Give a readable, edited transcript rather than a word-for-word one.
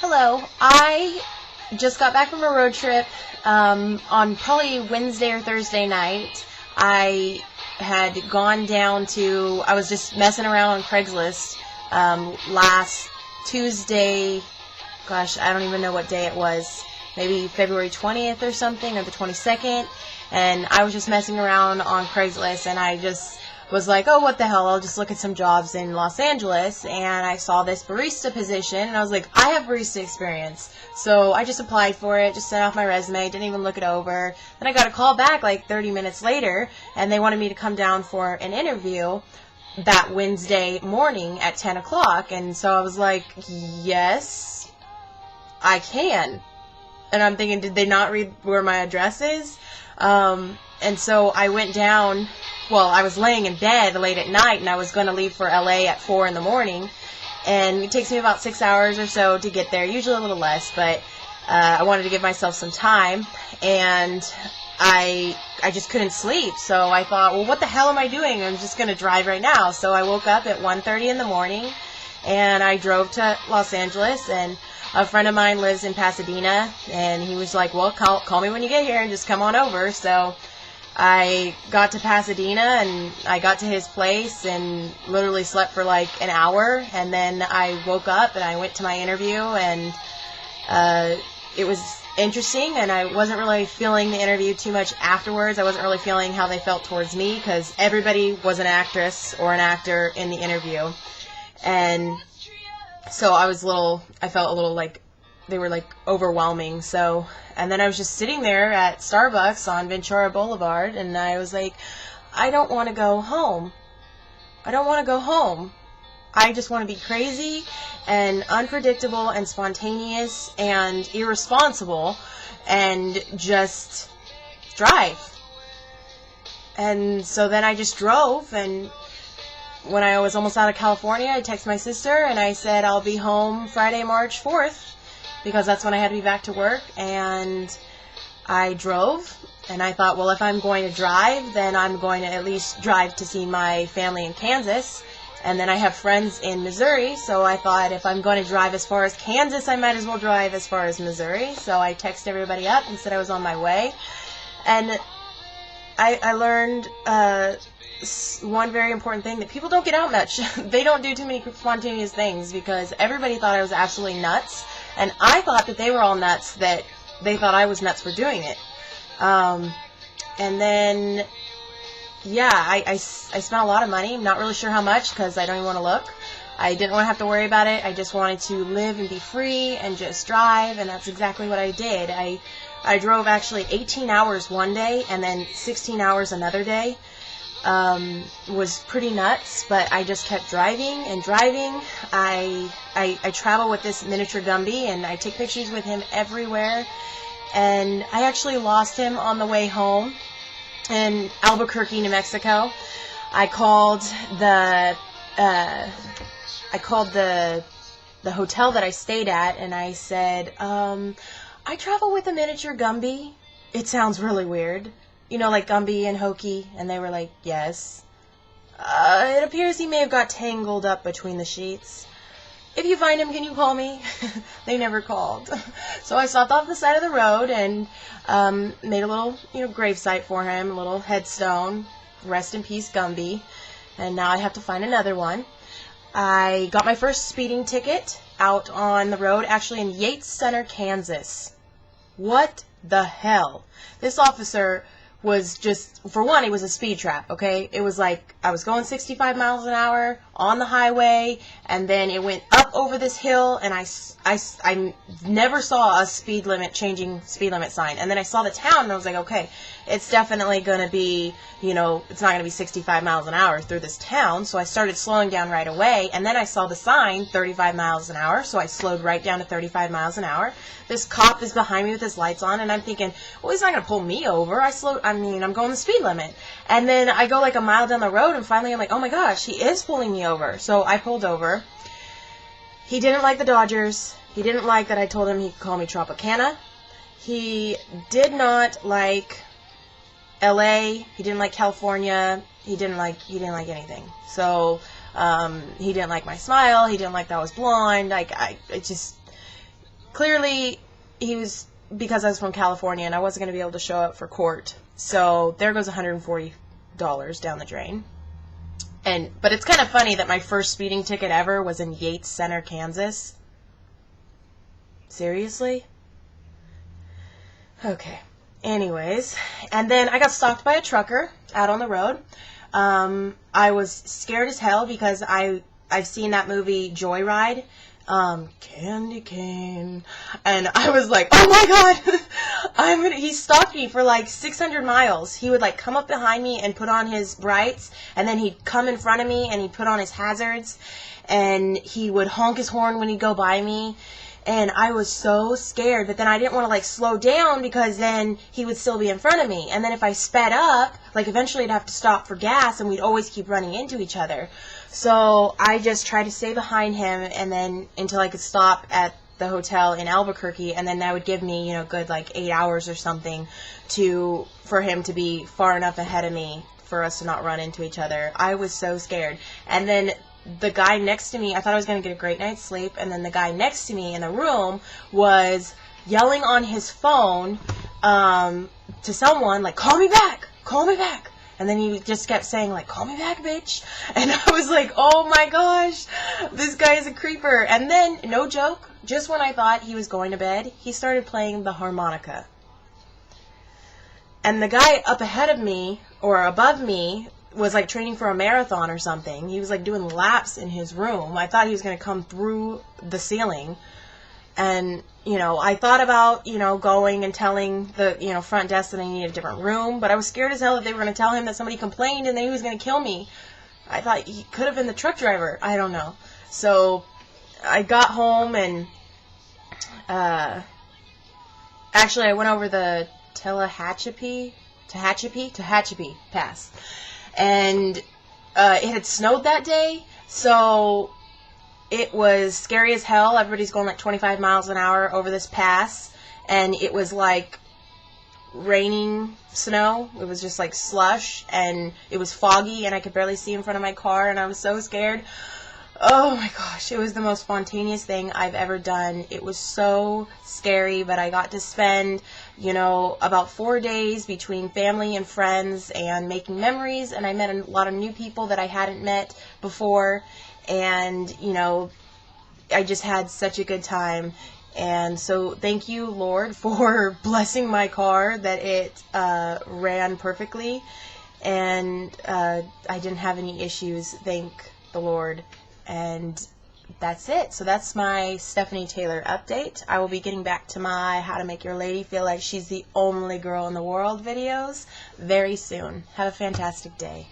Hello. I just got back from a road trip on probably Wednesday or Thursday night. I had gone down to, I was just messing around on Craigslist last Tuesday. Gosh, I don't even know what day it was. Maybe February 20th or something, or the 22nd. And I was just messing around on Craigslist, and I just was like, oh, what the hell, I'll just look at some jobs in Los Angeles, and I saw this barista position, and I was like, I have barista experience. So I just applied for it, just sent off my resume, didn't even look it over. Then I got a call back like 30 minutes later, and they wanted me to come down for an interview that Wednesday morning at 10 o'clock. And so I was like, yes, I can. And I'm thinking, did they not read where my address is? And so I went down. Well, I was laying in bed late at night, and I was going to leave for LA at 4 in the morning. And it takes me about 6 hours or so to get there, usually a little less, but I wanted to give myself some time. And I just couldn't sleep, so I thought, well, what the hell am I doing? I'm just going to drive right now. So I woke up at 1:30 in the morning, and I drove to Los Angeles, and a friend of mine lives in Pasadena, and he was like, well, call me when you get here and just come on over. So I got to Pasadena, and I got to his place and literally slept for like an hour, and then I woke up and I went to my interview, and it was interesting, and I wasn't really feeling the interview too much afterwards. I wasn't really feeling how they felt towards me, because everybody was an actress or an actor in the interview, and so I felt a little like they were like overwhelming. So, and then I was just sitting there at Starbucks on Ventura Boulevard, and I was like, I don't want to go home. I don't want to go home. I just want to be crazy and unpredictable and spontaneous and irresponsible and just drive. And so then I just drove, and when I was almost out of California, I texted my sister and I said I'll be home Friday, March 4th, because that's when I had to be back to work. And I drove, and I thought, well, if I'm going to drive, then I'm going to at least drive to see my family in Kansas. And then I have friends in Missouri, so I thought if I'm going to drive as far as Kansas, I might as well drive as far as Missouri. So I texted everybody up and said I was on my way. And I learned one very important thing, that people don't get out much. They don't do too many spontaneous things, because everybody thought I was absolutely nuts, and I thought that they were all nuts, that they thought I was nuts for doing it. And then, yeah, I spent a lot of money. I'm not really sure how much, because I don't even want to look. I didn't want to have to worry about it. I just wanted to live and be free and just drive, and that's exactly what I did. I drove actually 18 hours one day and then 16 hours another day. Was pretty nuts, but I just kept driving and driving. I travel with this miniature Gumby, and I take pictures with him everywhere. And I actually lost him on the way home in Albuquerque, New Mexico. I called the hotel that I stayed at, and I said, I travel with a miniature Gumby. It sounds really weird. You know, like Gumby and Hokey, and they were like, yes. It appears he may have got tangled up between the sheets. If you find him, can you call me? They never called. So I stopped off the side of the road and made a little, grave site for him, a little headstone. Rest in peace, Gumby. And now I have to find another one. I got my first speeding ticket out on the road, actually in Yates Center, Kansas. What the hell? This officer was just, for one, it was a speed trap, okay? It was like, I was going 65 miles an hour on the highway, and then it went up over this hill, and I never saw a changing speed limit sign. And then I saw the town, and I was like, okay, it's definitely going to be, it's not going to be 65 miles an hour through this town. So I started slowing down right away, and then I saw the sign, 35 miles an hour, so I slowed right down to 35 miles an hour. This cop is behind me with his lights on, and I'm thinking, well, he's not going to pull me over. I'm going the speed limit. And then I go like a mile down the road, and finally I'm like, oh my gosh, he is pulling me over. So I pulled over. He didn't like the Dodgers. He didn't like that I told him he could call me Tropicana. He did not like LA. He didn't like California. He didn't like anything. So he didn't like my smile. He didn't like that I was blonde. clearly he was, because I was from California and I wasn't going to be able to show up for court. So there goes $140 down the drain. But it's kind of funny that my first speeding ticket ever was in Yates Center, Kansas. Seriously? Okay. Anyways, and then I got stalked by a trucker out on the road. I was scared as hell because I've seen that movie Joyride, Candy Cane, and I was like, oh my god, he stalked me for like 600 miles. He would like come up behind me and put on his brights, and then he'd come in front of me and he'd put on his hazards, and he would honk his horn when he'd go by me. And I was so scared, but then I didn't want to, like, slow down because then he would still be in front of me. And then if I sped up, like, eventually I'd have to stop for gas, and we'd always keep running into each other. So I just tried to stay behind him, and then until I could stop at the hotel in Albuquerque, and then that would give me, good, like, 8 hours or something for him to be far enough ahead of me for us to not run into each other. I was so scared. And then the guy next to me, I thought I was going to get a great night's sleep, and then the guy next to me in the room was yelling on his phone to someone, like, call me back, call me back. And then he just kept saying, like, call me back, bitch. And I was like, oh my gosh, this guy is a creeper. And then, no joke, just when I thought he was going to bed, he started playing the harmonica. And the guy up ahead of me, or above me, was like training for a marathon or something. He was like doing laps in his room. I thought he was going to come through the ceiling. And, I thought about, going and telling the, front desk that I needed a different room. But I was scared as hell that they were going to tell him that somebody complained and then he was going to kill me. I thought he could have been the truck driver. I don't know. So I got home and actually I went over the Tehachapi Pass. And it had snowed that day, so it was scary as hell. Everybody's going like 25 miles an hour over this pass, and it was like raining snow. It was just like slush, and it was foggy, and I could barely see in front of my car, and I was so scared. Oh my gosh, it was the most spontaneous thing I've ever done. It was so scary, but I got to spend, about 4 days between family and friends and making memories, and I met a lot of new people that I hadn't met before, and, I just had such a good time. And so thank you, Lord, for blessing my car, that it ran perfectly, and I didn't have any issues, thank the Lord. And that's it. So that's my Stephanie Taylor update. I will be getting back to my How to Make Your Lady Feel Like She's the Only Girl in the World videos very soon. Have a fantastic day.